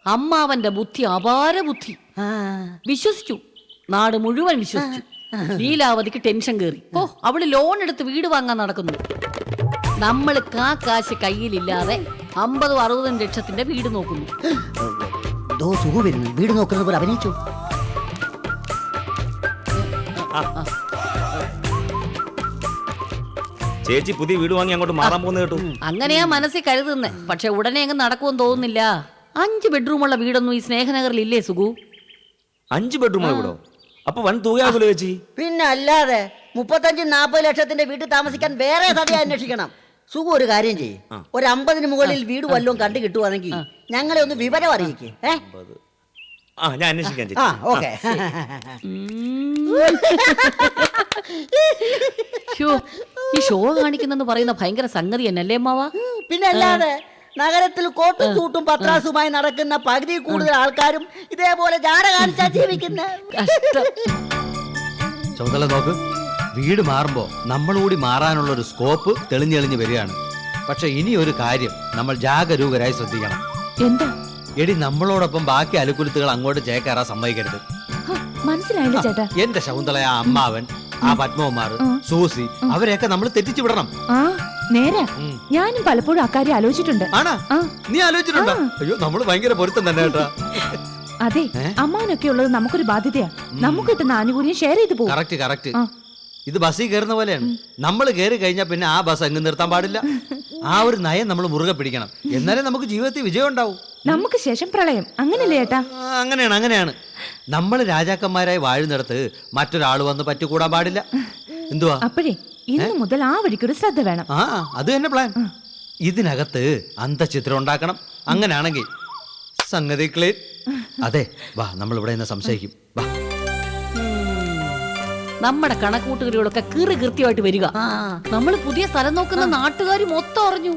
അമ്മാവന്റെ ബുദ്ധി അപാര ബുദ്ധി. വിശ്വസിച്ചു, നാട് മുഴുവൻ വിശ്വസിച്ചു. ലീലാവതിക്ക് ടെൻഷൻ കേറി. ഓ, അവള് ലോൺ എടുത്ത് വീട് വാങ്ങാൻ നടക്കുന്നു. നമ്മൾ കാശ് കയ്യിലില്ലാതെ 50-60 ലക്ഷത്തിന്റെ വീട് നോക്കുന്നു. വീട് നോക്കുന്നത് പോലെ അഭിനയിച്ചു. ചേച്ചി പുതിയ വീട് വാങ്ങി അങ്ങോട്ട് മാറാൻ പോകുന്ന കേട്ടു. അങ്ങനെയാ മനസ്സിൽ കരുതുന്നേ. പക്ഷെ ഉടനെ അങ്ങ് നടക്കുമെന്ന് തോന്നുന്നില്ല. 5 ബെഡ്റൂമുള്ള വീടൊന്നും ഈ സ്നേഹനഗറിൽ ഇല്ലേ സുഖു? 5 ബെഡ്റൂമുള്ള വീടോ? അപ്പൊ വൻ തുകയാകുമല്ലോ ചേച്ചി. പിന്നെ അല്ലാതെ 35-40 ലക്ഷത്തിന്റെ വീട്ടിൽ താമസിക്കാൻ വേറെ സദ്യ അന്വേഷിക്കണം. സുഖം ഒരു കാര്യം ചെയ്യും, ഒരു 50-ന് മുകളിൽ വീട് വല്ലതും കണ്ടു കിട്ടുവാണെങ്കിൽ ഞങ്ങളെ ഒന്ന് വിവരം അറിയിക്കേ. ഞാൻ അന്വേഷിക്കാൻ ചേച്ചി. ഓക്കെ. ഈ ഷോ കാണിക്കുന്നെന്ന് പറയുന്ന ഭയങ്കര സംഗതി എന്നല്ലേ അമ്മാവാ? പിന്നെ അല്ലാതെ നഗരത്തിൽ കോട്ടും സൂട്ടും പത്രാസുമായി നടക്കുന്ന പകുതി കൂടുതൽ ആൾക്കാരും ഇതേപോലെ ജാട കാണിച്ചാ ജീവിക്കുന്ന. ചുമതല നോക്ക്, വീട് മാറുമ്പോ നമ്മളൂടി മാറാനുള്ള ഒരു സ്കോപ്പ് തെളിഞ്ഞെളിഞ്ഞ് വരികയാണ്. പക്ഷെ ഇനി ഒരു കാര്യം നമ്മൾ ജാഗരൂകരായി ശ്രദ്ധിക്കണം. എന്താ? എടി, നമ്മളോടൊപ്പം ബാക്കി അലുക്കുലുത്തുകൾ അങ്ങോട്ട് ചേക്കേറാൻ സമ്മതിക്കരുത്. മനസ്സിലായില്ല ചേട്ടാ. എന്റെ ശകുന്തള, ആ അമ്മാവൻ, ആ പത്മകുമാർ, സൂസി, അവരെയൊക്കെ നമ്മൾ തെറ്റിച്ചു വിടണം. നേരെ ഞാനും പലപ്പോഴും അക്കാര്യം ആലോചിച്ചിട്ടുണ്ട്. ആണാ? നീ ആലോചിച്ചിട്ടുണ്ടോ? അയ്യോ, നമ്മള് ഭയങ്കര പൊരുത്തം തന്നെ കേട്ടാ. അതെ, അമ്മാവനൊക്കെ ഉള്ളത് നമുക്കൊരു ബാധ്യതയാ. നമുക്ക് കിട്ടുന്ന ആനുകൂല്യം ഷെയർ ചെയ്ത് പോകും. കറക്റ്റ്. ഇത് ബസ്സിൽ കയറുന്ന പോലെയാണ്. നമ്മൾ കയറി കഴിഞ്ഞാൽ പിന്നെ ആ ബസ് അങ്ങ് നിർത്താൻ പാടില്ല. ആ ഒരു നയം നമ്മൾ മുറുകെ പിടിക്കണം. എന്നാലേ നമുക്ക് ജീവിതത്തിൽ വിജയം ഉണ്ടാവും. നമുക്ക് ശേഷം പ്രളയം, അങ്ങനല്ലേ ചേട്ടാ? അങ്ങനെയാണ്. നമ്മൾ രാജാക്കന്മാരായി വാഴുന്നിടത്ത് മറ്റൊരാൾ വന്ന് പറ്റിക്കൂടാൻ പാടില്ല. എന്തുവാ? അപ്പോഴേ ഇന്ന് മുതൽ ആ വഴിക്കൊരു ശ്രദ്ധ വേണം. അത് തന്നെ പ്ലാൻ. ഇതിനകത്ത് അന്തചിത്രം ഉണ്ടാക്കണം. അങ്ങനെയാണെങ്കിൽ സംഗതി ക്ലീൻ. അതെ, വാ, നമ്മൾ ഇവിടെ നിന്ന് സംശയിക്കും. വാ, നമ്മുടെ കണക്കൂട്ടുകാരികളൊക്കെ കൃത്യമായിട്ട് വരിക. നമ്മൾ പുതിയ സ്ഥലം നോക്കുന്ന നാട്ടുകാർ മൊത്തം അറിഞ്ഞു.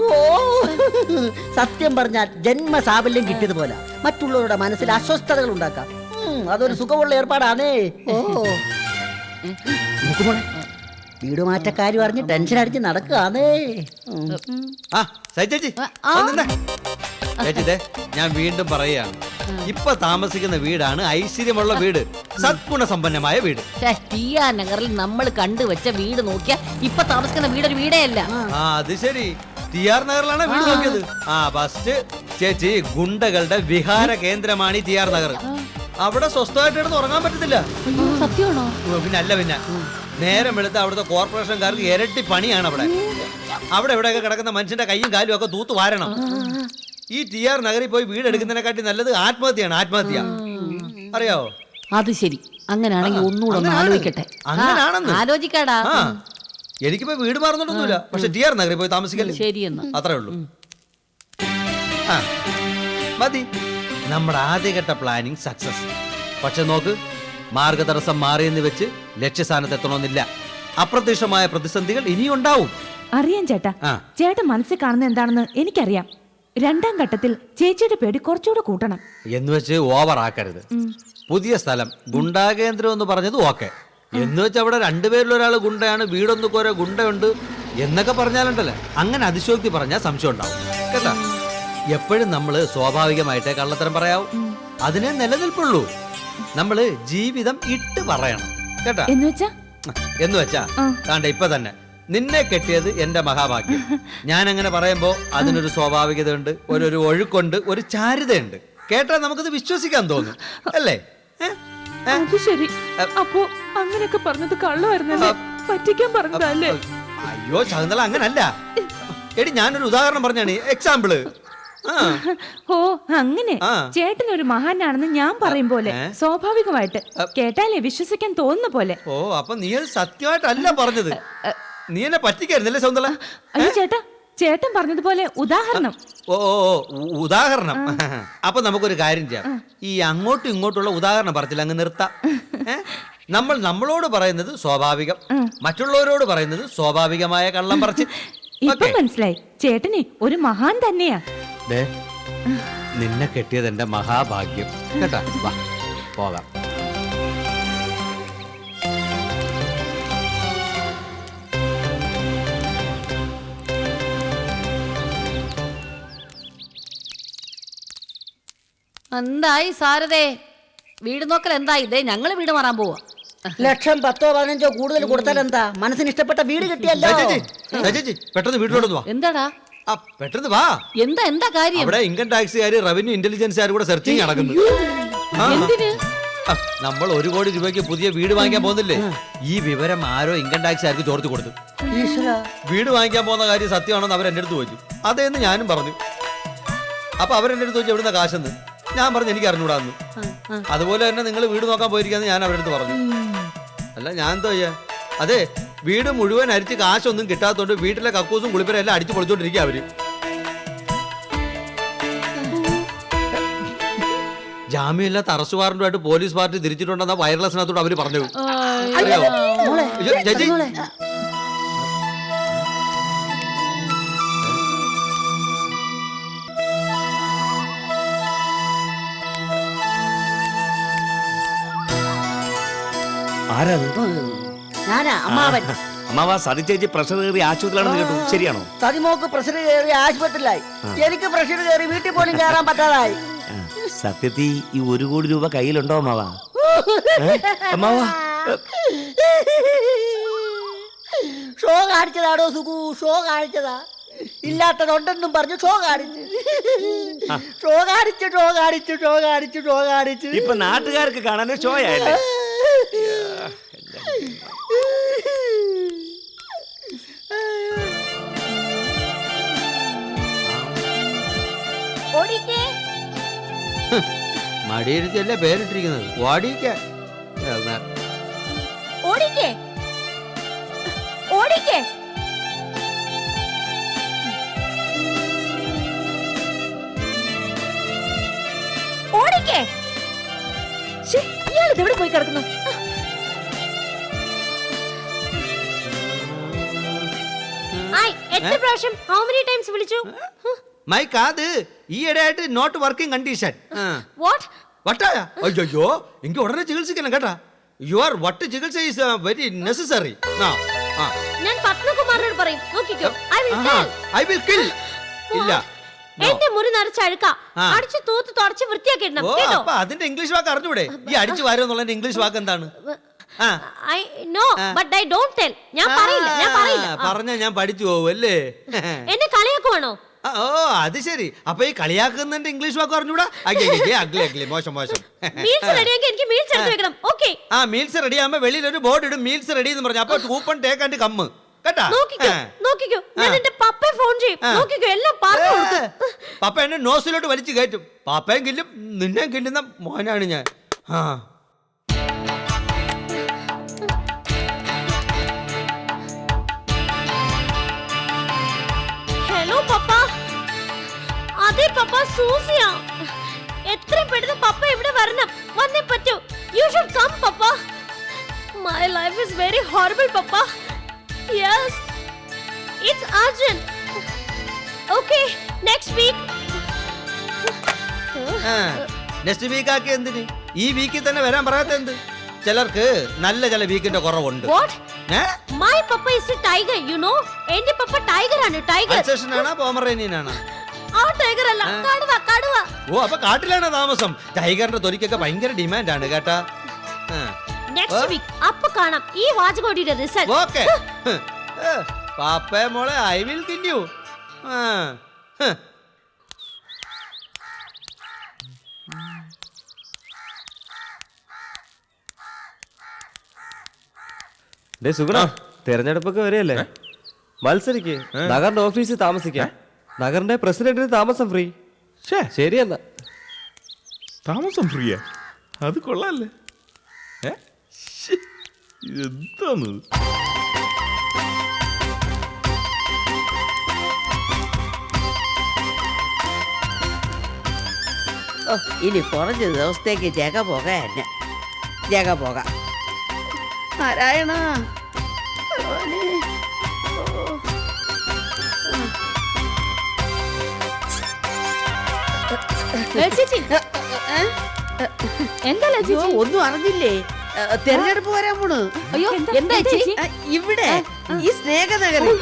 സത്യം പറഞ്ഞാൽ ജന്മസാഫല്യം കിട്ടിയതുപോലെ മറ്റുള്ളവരുടെ മനസ്സിൽ അസ്വസ്ഥതകൾ ഉണ്ടാക്കാം. അതൊരു സുഖമുള്ള ഏർപ്പാടാണേ. വീട് മാറ്റക്കാരി പറഞ്ഞ് ടെൻഷൻ അടിച്ച് നടക്കുകയാണേ. ചേച്ചി, ഞാൻ വീണ്ടും പറയുകയാണ്, ഇപ്പൊ താമസിക്കുന്ന വീടാണ് ഐശ്വര്യമുള്ള വീട്, സദ്ഗുണസമ്പന്നമായ വീട്. നഗറിൽ നമ്മൾ കണ്ടുവച്ച വീട് നോക്കിയാ ഇപ്പൊ താമസിക്കുന്ന വീടൊരു വീടേ അല്ല. അത് ശരി, TR നഗറിലാണ് വീട് നോക്കിയത്. ഫസ്റ്റ് ചേച്ചി, ഗുണ്ടകളുടെ വിഹാര കേന്ദ്രമാണ് ഈ TR നഗർ. അവിടെ സ്വസ്ഥമായിട്ട് ഇടന്ന് ഉറങ്ങാൻ പറ്റത്തില്ല. സത്യമാണോ? പിന്നെ നേരം എടുത്ത് അവിടുത്തെ കോർപ്പറേഷൻകാർക്ക് ഇരട്ടി പണിയാണ്. അവിടെ എവിടെയൊക്കെ കിടക്കുന്ന മനുഷ്യന്റെ കൈയും കാലും ഒക്കെ തൂത്ത് വാരണം. ഈ TR നഗറിൽ പോയി വീട് എടുക്കുന്നതിനെക്കാട്ടി നല്ലത് ആത്മഹത്യയാണ്. ആത്മഹത്യ അറിയാവോ? അത് ശരി. അങ്ങനെയാണെങ്കിൽ ഒന്നുകൂടെ ആലോചിക്കട്ടെ. അങ്ങനെയാണെന്ന് ആലോചിക്കാടാ. എനിക്കിപ്പോ വീട് മാറുന്നൊന്നുമില്ല, പക്ഷെ TR നഗറിൽ പോയി താമസിക്കല്ലേ. ശരിയെന്ന് അത്രേ ഉള്ളൂ. മതി, നമ്മുടെ ആദ്യഘട്ട പ്ലാനിങ് സക്സസ്. പക്ഷെ നോക്ക്, മാർഗതടസ്സം മാറിയെന്ന് വെച്ച് ലക്ഷ്യസ്ഥാനത്ത് എത്തണമെന്നില്ല. അപ്രത്യക്ഷമായ പ്രതിസന്ധികൾ ഇനിയും ഉണ്ടാവും. അറിയാം ചേട്ടാ. ചേട്ടൻ മനസ്സിൽ കാണുന്ന എന്താണെന്ന് എനിക്കറിയാം. 2ാം ഘട്ടത്തിൽ ചേച്ചിയുടെ പേടി കുറച്ചുകൂടെ കൂട്ടണം. എന്ന് വെച്ച് ഓവർ ആക്കരുത്. പുതിയ സ്ഥലം, ഗുണ്ടാകേന്ദ്രം എന്ന് പറഞ്ഞത് ഓക്കെ. എന്ന് വെച്ച് അവിടെ 2 പേരിൽ ഒരാൾ ഗുണ്ടയാണ്, വീടൊന്നു കോരെ ഗുണ്ടയുണ്ട് എന്നൊക്കെ പറഞ്ഞാലുണ്ടല്ലേ, അങ്ങനെ അതിശോക്തി പറഞ്ഞാൽ സംശയം ഉണ്ടാവും കേട്ടാ. എപ്പോഴും നമ്മൾ സ്വാഭാവികമായിട്ടേ കള്ളത്തരം പറയാവൂ. അതിനെ നിലനിൽപ്പുള്ളൂ. നമ്മള് ജീവിതം ഇട്ട് പറയണം കേട്ടാ. എന്ന് വെച്ചാ താണ്ട ഇപ്പൊ തന്നെ നിന്നെ കെട്ടിയത് എന്റെ മഹാഭാഗ്യം. ഞാൻ അങ്ങനെ പറയുമ്പോ അതിനൊരു സ്വാഭാവികത ഉണ്ട്, ഒരു ഒഴുക്കുണ്ട്, ഒരു ചാരുതയുണ്ട്. കേട്ടാ നമുക്കത് വിശ്വസിക്കാൻ തോന്നും, അല്ലേ? ശരി. അപ്പോ അങ്ങനെയൊക്കെ പറഞ്ഞത് കള്ളമായിരുന്നല്ലേ? പറ്റിക്കാൻ പറഞ്ഞതല്ലേ? അയ്യോ ശകുന്തള, അങ്ങനല്ല. എടി, ഞാനൊരു ഉദാഹരണം പറഞ്ഞാണ്, എക്സാമ്പിള്. ഓ, അങ്ങനെ ചേട്ടനൊരു മഹാനാണെന്ന് ഞാൻ പറയും പോലെ സ്വാഭാവികമായിട്ട് കേട്ടാലേ വിശ്വസിക്കാൻ തോന്നുന്ന പോലെ. ഓ, അപ്പൊ നീ അത് സത്യമായിട്ടല്ല പറഞ്ഞത്. നീ എന്നെ പറ്റിക്കായിരുന്നല്ലേ ശകുന്തള? അയ്യോ ചേട്ടാ, ചേട്ടൻ പറഞ്ഞതുപോലെ ഉദാഹരണം. ഓ, ഉദാഹരണം. അപ്പൊ നമുക്കൊരു കാര്യം ചെയ്യാം, ഈ അങ്ങോട്ടും ഇങ്ങോട്ടുള്ള ഉദാഹരണം പറച്ചില്ല അങ്ങ് നിർത്താം. നമ്മളോട് പറയുന്നത് സ്വാഭാവികം, മറ്റുള്ളവരോട് പറയുന്നത് സ്വാഭാവികമായ കള്ളം പറച്ചിൽ. ഇപ്പൊ മനസ്സിലായി, ചേട്ടനെ ഒരു മഹാൻ തന്നെയാ. നിന്നെ കെട്ടിയത് എന്റെ മഹാഭാഗ്യം കേട്ടാ. വാ, പോകാം. എന്തായി സാരതേ? വീട് നോക്കൽ എന്തായി? ഇതേ ഞങ്ങള് വീട് മാറാൻ പോവാ. ലക്ഷം 10 15 കൂടുതൽ കൊടുത്താൽ എന്താ? മനസ്സിന് ഇഷ്ടപ്പെട്ട വീട് കിട്ടിയല്ലോ. ചേച്ചി പെട്ടെന്ന് വീട്ടിലോട്ട് വാ. എന്താടാ? ആ പെട്ടെന്ന് വാ. എന്താ കാര്യം? അവിടെ ഇൻകം ടാക്സുകാര് റവന്യൂ ഇന്റലിജൻസുകാർ കൂടെ സെർച്ചിങ് നടക്കുന്നു. ആ. എന്തിന്? ആ, നമ്മൾ 1 കോടി രൂപയ്ക്ക് പുതിയ വീട് വാങ്ങിക്കാൻ പോകുന്നില്ലേ? ഈ വിവരം ആരോ ഇൻകം ടാക്സുകാർക്ക് ചോർത്തി കൊടുത്തു. ഈശ്വരാ. വീട് വാങ്ങിക്കാൻ പോകുന്ന കാര്യം സത്യമാണെന്ന് അവർ എൻ്റെ അടുത്ത് ചോദിച്ചു. അതേന്ന് ഞാനും പറഞ്ഞു. അപ്പൊ അവരെൻ്റെ അടുത്ത് ചോദിച്ചു എവിടുന്ന കാശെന്ന്. ഞാൻ പറഞ്ഞു എനിക്ക് അറിഞ്ഞൂടാന്ന്. അതുപോലെ തന്നെ നിങ്ങൾ വീട് നോക്കാൻ പോയിരിക്കാന്ന് ഞാൻ അവരുടെ അടുത്ത് പറഞ്ഞു. അല്ല ഞാൻ എന്തോ ചെയ്യാ? അതെ, വീട് മുഴുവൻ അരിച്ച് കാശൊന്നും കിട്ടാത്തോണ്ട് വീട്ടിലെ കക്കൂസും കുളിപ്പരും എല്ലാം അടിച്ചു പൊളിച്ചോണ്ടിരിക്കുക അവര്. ജാമ്യമില്ലാത്ത അറസ്റ്റ് വാറന്റുമായിട്ട് പോലീസ് പാർട്ടി തിരിച്ചിട്ടുണ്ടെന്ന വയർലെസ്സിനകത്തോട് അവര് പറഞ്ഞു. അറിയാവോ? മോളെ, അയ്യോ, ചേച്ചി. മോളെ. ആരാത്? ഞാനാ അമ്മാവൻ. അമ്മാവാ, സതി ചേച്ചി പ്രഷർ കയറി ആശുപത്രിയിലാണെന്ന് കേട്ടു. ശരിയാണോ? സതിമോക്ക് പ്രഷർ കയറി ആശുപത്രിയിലായി. എനിക്ക് പ്രഷർ കയറി വീട്ടിൽ പോലും കയറാൻ പറ്റാതായി. സത്യത്തിൽ ഈ 1 കോടി രൂപ കയ്യിലുണ്ടോ അമ്മാവാ? അമ്മാവാ, ഷോ കാണിച്ചതാടോ സുഖു, ഷോ കാണിച്ചതാ. ഇല്ലാത്തതുണ്ടെന്നും പറഞ്ഞു ഷോ കാണിച്ചു. ഷോ കാണിച്ചു, ഷോ കാണിച്ചു, ഷോ കാണിച്ചു, ഷോ കാണിച്ചു. ഇപ്പൊ നാട്ടുകാർക്ക് കാണാൻ ഷോ ആയല്ലേ? മടിയിരുത്തിയല്ലേ പേരിട്ടിരിക്കുന്നത്. ഓടിക്കേ. ഓടിക്കേ, ഓടിക്കേ. ഓടിക്കേ. ഇയാൾ എവിടെ പോയി കിടക്കുന്നു? എത്ര പ്രാവശ്യം, ഹൗ മെനി ടൈംസ് വിളിച്ചു? മൈക്ക് അത് ഈയിടെയായിട്ട് നോട്ട് വർക്കിംഗ് കണ്ടീഷൻ. വാട്ട്? വട്ടായ? അയ്യോ, എനിക്ക് ഉടനെ ചികിത്സിക്കണം കേട്ടാ. യുവർ വട്ട് ചികിത്സ ഈസ് വെരി നെസസറി. ഞാൻ പത്മകുമാറിനോട് പറയും. നോക്കിക്കോ, ഐ വിൽ കിൽ. ഇല്ല, എന്റെ മുറി നിറച്ച അഴുക്ക അടിച്ചു തൂത്ത് തുടച്ച് വൃത്തിയാക്കി ഇടണം. ഓ, കേട്ടോ? അപ്പൊ അതിന്റെ ഇംഗ്ലീഷ് വാക്ക് അറിഞ്ഞൂടെ? ഈ അടിച്ചു വാരുന്നുള്ള ഇംഗ്ലീഷ് വാക്ക് എന്താണ്? No, but I don't tell. ഞാൻ പറയില്ല, ഞാൻ പറയില്ല. പറഞ്ഞ ഞാൻ പഠിച്ചു പോകും അല്ലേ? എന്നെ കളിയാക്കുവാണോ? ഓ, അത് ശരി. അപ്പൊ ഈ കളിയാക്കുന്നതിന്റെ ഇംഗ്ലീഷ് വാക്ക് അറിഞ്ഞൂടാ? അഗ്ലി, മോശം മോശം. മീൽസ് റെഡിയാക്കി എനിക്ക് മീൽസ് എടുത്ത് വെക്കണം. ഓക്കേ? ആ, മീൽസ് റെഡി ആകുമ്പോ വെളിയിൽ ഒരു ബോർഡ് ഇടും, മീൽസ് റെഡി എന്ന് പറഞ്ഞു. അപ്പൊ കൂപ്പൺ ടേക്ക് ആൻഡ് കമ്മ് കേട്ടാ. നോക്കിക്കോ, ഞാൻ എന്റെ പപ്പയെ ഫോൺ ചെയ്യും. നോക്കിക്കോ, എല്ലാം പറഞ്ഞു കൊടുത്തു. പപ്പ എന്നെ നോസിലോട്ട് വലിച്ചു കയറ്റും. പപ്പയും കില്ലും നിന്നെ കില്ലുന്ന മോനാണ് ഞാൻ. ഹലോ പപ്പ. അതെ പപ്പ, സൂസിയാ. എത്രയും പെട്ടെന്ന് പപ്പ ഇവിടെ വരണം. വന്നേ പറ്റൂ. You should come papa. My life is very horrible papa. Yes, it's urgent. Okay, next week. Next week ആക്കി എന്തിന്? ഈ വീക്കിൽ തന്നെ വരാൻ പറയാത്ത എന്ത്? ചിലർക്ക് നല്ല ചില വീക്കിന്റെ കുറവുണ്ട്. What? My papa is A tiger, you know. എന്റെ പപ്പ ടൈഗർ ആണ്. ടൈഗർ ആണോ പോമറേനിയനാണോ? ആ ടൈഗർ അല്ല, കടുവ, കടുവ. ഓ, അപ്പൊ കാട്ടിലാണ് താമസം. ടൈഗറിന്റെ തൊലിക്കൊക്കെ ഭയങ്കര ഡിമാൻഡ് ആണ് കേട്ടാ. നെക്സ്റ്റ് വീക്ക് അപ്പൊ കാണാം ഈ വാചകോടിയുടെ റിസൾട്ട്. ഓക്കേ. പാപ്പേ മോളെ, ഐ വിൽ കിൽ യു. തെരഞ്ഞെടുപ്പൊക്കെ വരെയല്ലേ? മത്സരിക്ക്. നഗറിന്റെ ഓഫീസിൽ താമസിക്കാം. നഗറിന്റെ പ്രസിഡന്റിന് താമസം ഫ്രീ. ശരിയെന്നാ. താമസം ഫ്രീയാ? അത് കൊള്ളാല്ലേ? എന്താന്ന് ഇനി കുറച്ച് ദിവസത്തേക്ക് ജഗ പോക എന്നെ. ജഗ പോക. നാരായണ. ചേച്ചി, എന്താ ചേച്ചി? ഒന്നും അറിഞ്ഞില്ലേ? തെരഞ്ഞെടുപ്പ് വരാൻ പോണു. അയ്യോ, എന്താ ചേച്ചി? ഇവിടെ ഈ സ്നേഹനഗറിൽ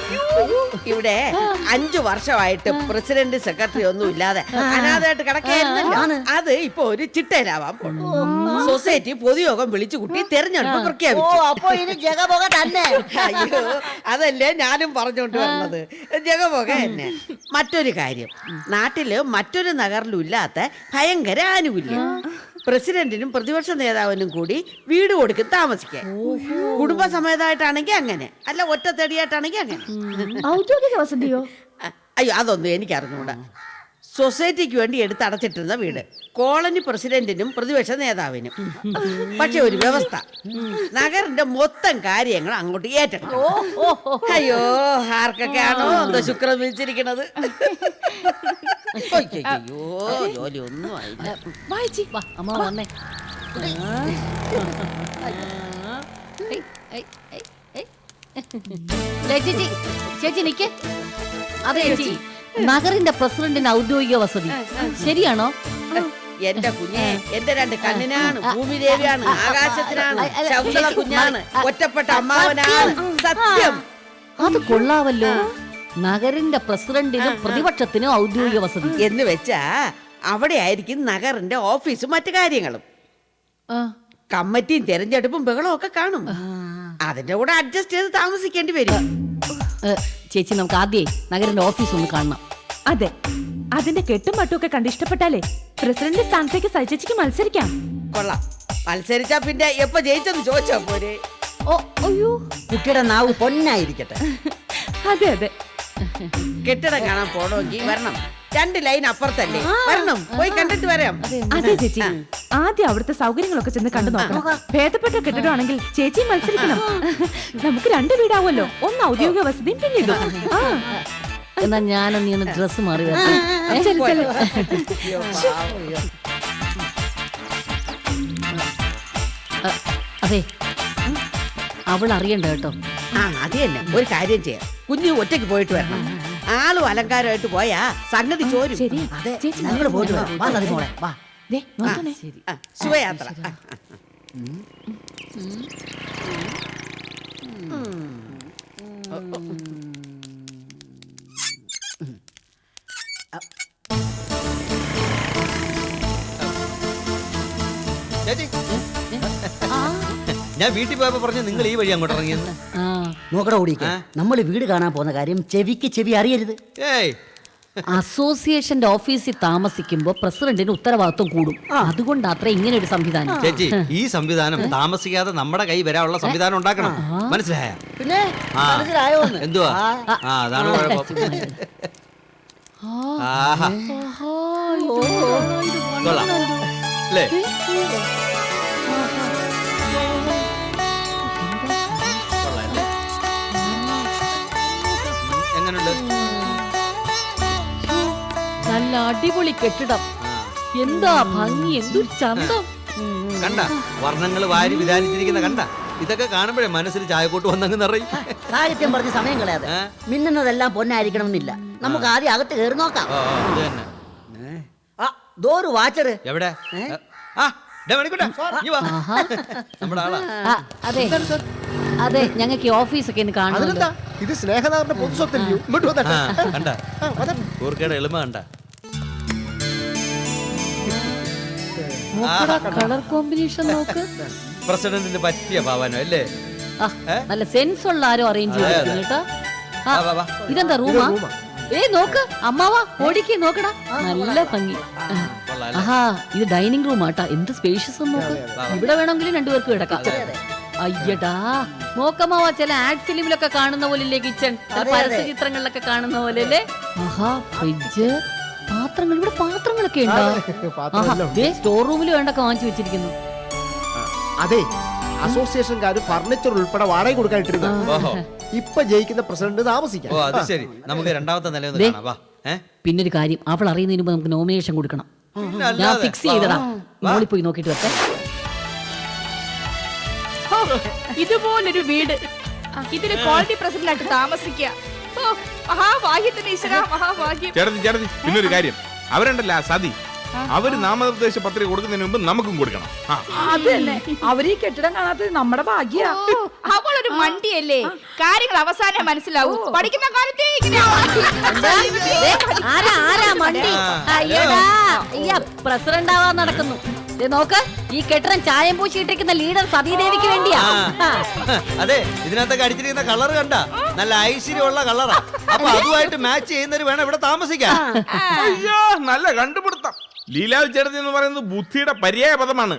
ഇവിടെ 5 വർഷമായിട്ട് പ്രസിഡന്റ് സെക്രട്ടറി ഒന്നും ഇല്ലാതെ അനാഥമായിട്ട് കിടക്കായിരുന്നല്ലോ. അത് ഇപ്പൊ ഒരു ചിട്ടയിലാവാൻ പോണു. സൊസൈറ്റി പൊതുയോഗം വിളിച്ചു കൂട്ടി തെരഞ്ഞെടുപ്പ് ഓ പ്രഖ്യാപിച്ചു. അപ്പൊ ഇനി ജഗപോക തന്നെ. അയ്യോ അതല്ലേ ഞാനും പറഞ്ഞോണ്ട് വന്നത്. ജഗപോക തന്നെ. മറ്റൊരു കാര്യം, നാട്ടില് മറ്റൊരു നഗറിലും ഇല്ലാത്ത ഭയങ്കര ആനുകൂല്യം. പ്രസിഡന്റിനും പ്രതിപക്ഷ നേതാവിനും കൂടി വീട് കൊടുക്കും താമസിക്കാൻ. കുടുംബസമേതമായിട്ടാണെങ്കിൽ അങ്ങനെ, അല്ല ഒറ്റത്തടിയായിട്ടാണെങ്കിൽ അങ്ങനെ. ഔദ്യോഗിക വസതിയോ? അയ്യോ അതൊന്നും എനിക്ക് അറിഞ്ഞൂടാ. സൊസൈറ്റിക്ക് വേണ്ടി എടുത്തടച്ചിട്ടിരുന്ന വീട്, കോളനി പ്രസിഡന്റിനും പ്രതിപക്ഷ നേതാവിനും. പക്ഷെ ഒരു വ്യവസ്ഥ, നഗറിന്റെ മൊത്തം കാര്യങ്ങൾ അങ്ങോട്ട് ഏറ്റെടുക്കും. അയ്യോ ആർക്കൊക്കെയാണോ എന്തോ ശുക്രം വിളിച്ചിരിക്കണത്. അയ്യോ ജോലി ഒന്നും ആയില്ല. വായിച്ചി വാ അമ്മ വന്നേ. ചേച്ചി ചേച്ചി നിക്ക്. അതെ ചേച്ചി, നഗറിന്റെ പ്രസിഡന്റിന് ഔദ്യോഗിക വസതി ശരിയാണോ? എന്റെ കുഞ്ഞെ, എന്റെ 2 കണ്ണിനാണ്, ഭൂമിദേവിയാണ്, ആകാശത്തിനാണ്, ശകുന്തള കുഞ്ഞാണ്, ഒറ്റപ്പെട്ട അമ്മാവനാണ്. സത്യം. അത് കൊള്ളാവല്ലോ. നഗറിന്റെ പ്രസിഡന്റിനും പ്രതിപക്ഷത്തിനും ഔദ്യോഗിക വസതി എന്ന് വെച്ചാ അവിടെ ആയിരിക്കും നഗറിന്റെ ഓഫീസും മറ്റു കാര്യങ്ങളും. കമ്മിറ്റിയും തെരഞ്ഞെടുപ്പും ബഹളവും ഒക്കെ കാണും. അതിന്റെ കൂടെ അഡ്ജസ്റ്റ് ചെയ്ത് താമസിക്കേണ്ടി വരും. ചേച്ചി നമുക്ക് ആദ്യേ നഗറിന്റെ ഓഫീസ് ഒന്ന് കാണണം. അതെ, അതിന്റെ കെട്ടും മട്ടും ഒക്കെ കണ്ട് ഇഷ്ടപ്പെട്ടാലേ പ്രസിഡന്റ് സ്ഥാനത്തേക്ക് സജിച്ചേച്ചിക്ക് മത്സരിക്കാം. കൊള്ളാം. മത്സരിച്ചാ പിന്നെ എപ്പോ ജയിച്ചെന്ന് ചോദിച്ചാ പോരെ. ഓ അയ്യോ, കുട്ടിയുടെ നാവ് പൊന്നായിരിക്കട്ടെ. അതെ അതെ, കെട്ടിടം കാണാൻ പോണമെങ്കിൽ വരണം. 2 ലൈൻ അപ്പുറത്തല്ലേ, വരണം. പോയി കണ്ടിട്ട് വരാം. അതെ ചേച്ചി, ആദ്യം അവിടുത്തെ സൗകര്യങ്ങളൊക്കെ ചെന്ന് കണ്ടു നോക്കണം. ഭേദപ്പെട്ട കെട്ടിടമാണെങ്കിൽ ചേച്ചി മത്സരിക്കണം. നമുക്ക് 2 വീടാവുമല്ലോ, ഒന്ന് ഔദ്യോഗിക വസതിയും പിന്നെ ഇതും. എന്നാ ഞാനൊന്ന് ഒന്ന് ഡ്രസ് മാറി അതെ, അവൾ അറിയണ്ട കേട്ടോ. അത് തന്നെ. ഒരു കാര്യം ചെയ്യാം, കുഞ്ഞു ഒറ്റയ്ക്ക് പോയിട്ട് വരണം. ആളും അലങ്കാരമായിട്ട് പോയാ സംഗതി ചോരും. ശരി, അതെ, ചേച്ചി ഞങ്ങൾ പോയിട്ട് വരാം. വാ സതി മോളെ, വാ. ദേ, നോക്കണേ. ശുഭയാത്ര. ചേച്ചി, ഞാൻ വീട്ടിൽ പോയപ്പോ പറഞ്ഞു നിങ്ങൾ ഈ വഴി അങ്ങോട്ട് ഇറങ്ങിയെന്ന്. നോക്കട ഓടിക്ക, നമ്മൾ വീട് കാണാൻ പോകുന്ന കാര്യം ചെവിക്ക് ചെവി അറിയരുത്. ഏയ്, അസോസിയേഷന്റെ ഓഫീസിൽ താമസിക്കുമ്പോ പ്രസിഡന്റിന് ഉത്തരവാദിത്വം കൂടും. അതുകൊണ്ടാത്ര ഇങ്ങനെ ഒരു സംവിധാനം. ചേച്ചി, ഈ സംവിധാനം താമസിക്കാതെ നമ്മുടെ കൈ വരാനുള്ള സംവിധാനം ഉണ്ടാക്കണം. മനസ്സിലായ? പിന്നെ ആ. മനസ്സിലായോ? എന്തുവാ? അതാണ് കുഴപ്പം. ആഹാ, കൊള്ളാം അല്ലേ? കൊള്ളാല്ലേ? എങ്ങനുണ്ട്? നല്ല അടിപൊളി കെട്ടിടം. എന്താ ഭംഗി, എന്തൊരു ചന്തം. കണ്ട വർണ്ണങ്ങൾ വാരി വിധാനിച്ചിരിക്കുന്ന കണ്ട. ഇതൊക്കെ കാണുമ്പോഴേ മനസ്സിൽ ചായക്കോട്ട് വന്നങ്ങ് നിറയും. സാഹിത്യം പറഞ്ഞ് സമയം കളയാതെ. മിന്നുന്നതെല്ലാം പൊന്നായിരിക്കണമെന്നില്ല. നമുക്ക് ആദ്യം അകത്ത് കയറി നോക്കാം. ഇത് തന്നെ. ആ, ദോരു വാച്ചറ് എവിടെ? ആ, ദേ മണിക്കുട്ടാ, ഇങ്ങ് വാ. നമ്മുടെ ആളാ. അതെ അതെ, ഞങ്ങൾക്ക് ഈ ഓഫീസൊക്കെ ഒന്ന് കാണുന്നുണ്ട്. ഇത് സ്നേഹനഗറിന്റെ പൊതുസ്വത്തല്ലയോ? ഇങ്ങോട്ട് വന്നേ. കണ്ട കൂർക്കയുടെ എളിമ കണ്ട. കളർ കോമ്പിനേഷൻ നോക്ക്. പ്രസിഡന്റിന് പറ്റിയ ഭവനം അല്ലേ? ആ, നല്ല സെൻസ് ഉള്ള ആരോ അറേഞ്ച് ചെയ്തിരിക്കുന്നു കേട്ടോ. ആ, വാ, വാ. ഇതെന്താ റൂമാ? നോക്ക് അമ്മാവാ, ഓടിക്ക് നോക്കടാ, നല്ല ഭംഗി. ആഹാ, ഇത് ഡൈനിങ് റൂം ആട്ടാ. എന്ത് സ്പേഷ്യസ് നോക്ക്. ഇവിടെ വേണമെങ്കിലും 2 പേർക്ക് കിടക്കാം. അയ്യടാ, നോക്കമ്മാവാ, ചില ആഡ് ഫിലിമിലൊക്കെ കാണുന്ന പോലില്ലേ കിച്ചൺ, പരസ്യ ചിത്രങ്ങളിലൊക്കെ കാണുന്ന പോലെ അല്ലേ? ആഹാ, ഫ്രിഡ്ജ്, പാത്രങ്ങൾ. ഇവിടെ പാത്രങ്ങളൊക്കെ ഉണ്ടോ? സ്റ്റോർ റൂമിൽ വേണ്ടൊക്കെ വാങ്ങിച്ചു വെച്ചിരിക്കുന്നു. അതെ, അസോസിയേഷൻകാർ ഫർണിച്ചർ ഉൾപ്പെടെ വാടക കൊടുക്കാനിട്ടിരുന്നു. ഇപ്പൊ ജയിക്കുന്ന പ്രസിഡന്റ് താമസിക്കാം. ഓ, അത് ശരി. നമുക്ക് 2ാമത്തെ നിലയൊന്ന് കാണാം. വാ. പിന്നൊരു കാര്യം, അവൾ അറിയുന്നതിന് മുമ്പ് നമുക്ക് നോമിനേഷൻ കൊടുക്കണം. ഞാൻ അല്ലാതെ. ഫിക്സ് ചെയ്തടാ. മോളിൽ പോയി നോക്കിട്ട് വരട്ടെ. ഇതുപോലൊരു വീട്, ഇതില് ക്വാളിറ്റി പ്രസിഡന്റായിട്ട് താമസിക്കുക. മഹാഭാഗ്യത്തിന് ഈശ്വര, മഹാഭാഗ്യം. ചേട്ടത്തി പിന്നൊരു കാര്യം, അവരുണ്ടല്ല സതി, അവര് നാമനിർദ്ദേശ പത്രിക കൊടുക്കുന്നതിന് മുമ്പ് നമുക്കും കൊടുക്കണം. ആ. അത് തന്നെ അവര് ഈ കെട്ടിടം കാണാത്തത് നമ്മുടെ ഭാഗ്യ. അവളൊരു മണ്ടിയല്ലേ, കാര്യങ്ങൾ അവസാനം മനസ്സിലാവൂ. പഠിക്കുന്ന കാലത്തേ ആരാ ആരാ മണ്ടി? അയ്യടാ പ്രസിഡന്റ് ആവാൻ നടക്കുന്നു. ദേ നോക്ക്, ഈ കെട്ടിടം ചായം പൂശിയിട്ടിരിക്കുന്ന ലീഡർ സതീദേവിക്ക് വേണ്ടിയാ. അതെ, ഇതിനകത്തൊക്കെ അടിച്ചിരിക്കുന്ന കളർ കണ്ട നല്ല ഐശ്വര്യമുള്ള കളറാ. അപ്പൊ അതുമായിട്ട് മാച്ച് ചെയ്യുന്നവര് വേണം ഇവിടെ താമസിക്കാൻ. അയ്യോ, നല്ല കണ്ടുപിടുത്തം. ലീലാവ് ചേട്ടത്തി എന്ന് പറയുന്നത് ബുദ്ധിയുടെ പര്യായ പദമാണ്.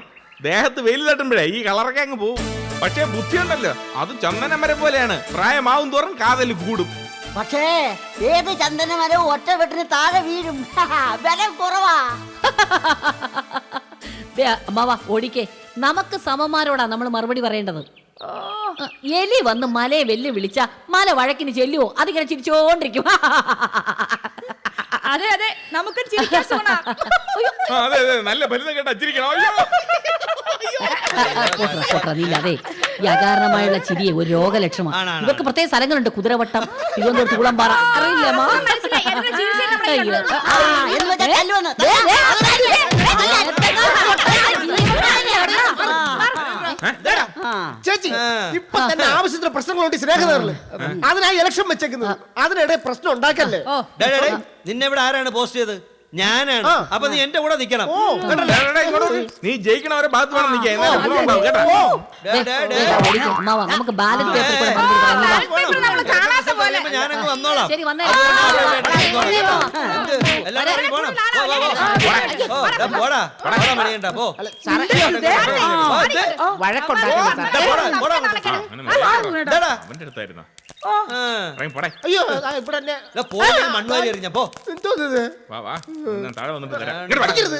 ദേഹത്ത് വെയിൽ തട്ടുമ്പോഴേ ഈ കളറൊക്കെ അങ്ങ് പോകും. പക്ഷേ ബുദ്ധി ഉണ്ടല്ലോ, അത് ചന്ദനമരം പോലെയാണ്. പ്രായമാവും തോറും കാതൽ കൂടും. പക്ഷേ ഏത് ചന്ദനമരവും ഒറ്റ വെട്ടിന് താഴെ വീഴും. വില കുറവാ. ദേ അമ്മാവാ ഓടിക്കേ, നമുക്ക് സമന്മാരോടാ നമ്മൾ മറുപടി പറയേണ്ടത്. എലി വന്ന് മലയെ വെല്ലു വിളിച്ച മല വഴക്കിന് ചെല്ലുവോ? അതിങ്ങനെ ചിരിച്ചോണ്ടിരിക്കും. അതെ അതെ, നമുക്ക് ചിരിക്കാൻ തോന്നാ. അതെ അതെ, നല്ല ഫലിതം കേട്ടാ ചിരിക്കണം. അയ്യോ. അതെ, ഈ അകാരണമായുള്ള ചിരിയെ ഒരു രോഗലക്ഷണമാണ്. ഇവർക്ക് പ്രത്യേക സ്ഥലങ്ങളുണ്ട്. കുതിരവട്ടം, തിരുവനന്തപുരത്ത് കുളമ്പാറ, അറിയില്ല അമ്മ? അയ്യോ. എന്ന് വെച്ചാൽ കല്ലുവന്ന്. ചേച്ചി ഇപ്പൊ തന്നെ ആവശ്യത്തിന് പ്രശ്നങ്ങളുണ്ട് സ്നേഹതകളില്. അതിനായി ഇലക്ഷൻ വെച്ചേക്കുന്നത്. അതിനിടെ പ്രശ്നം ഉണ്ടാക്കല്ലേ. നിന്നെ ഇവിടെ ആരാണ് പോസ്റ്റ് ചെയ്തത്? ഞാനാണ്. അപ്പൊ നീ എന്റെ കൂടെ നിക്കണം. നീ ജയിക്കണവരെ ഭാഗത്ത് വേണം നിൽക്കാൻ. അമ്മാവാ, നമുക്ക് ബാലറ്റ് പേപ്പർ കൂടെ മറുപടി പറയാം. ഞാനങ്ങ് വന്നോളാം. ശരി വന്നേ. എല്ലാവരും പോണം. പോടാ മണിയണ്ട പോ. അവന്റെ അടുത്തായിരുന്നോ? അയ്യോ ഇവിടെ തന്നെ മണ്ണുവാരി എറിഞ്ഞ പോ. എന്തോ ഇത്? വാ വാ, താഴെ വന്നിട്ട് തരാം. പഠിക്കരുത്.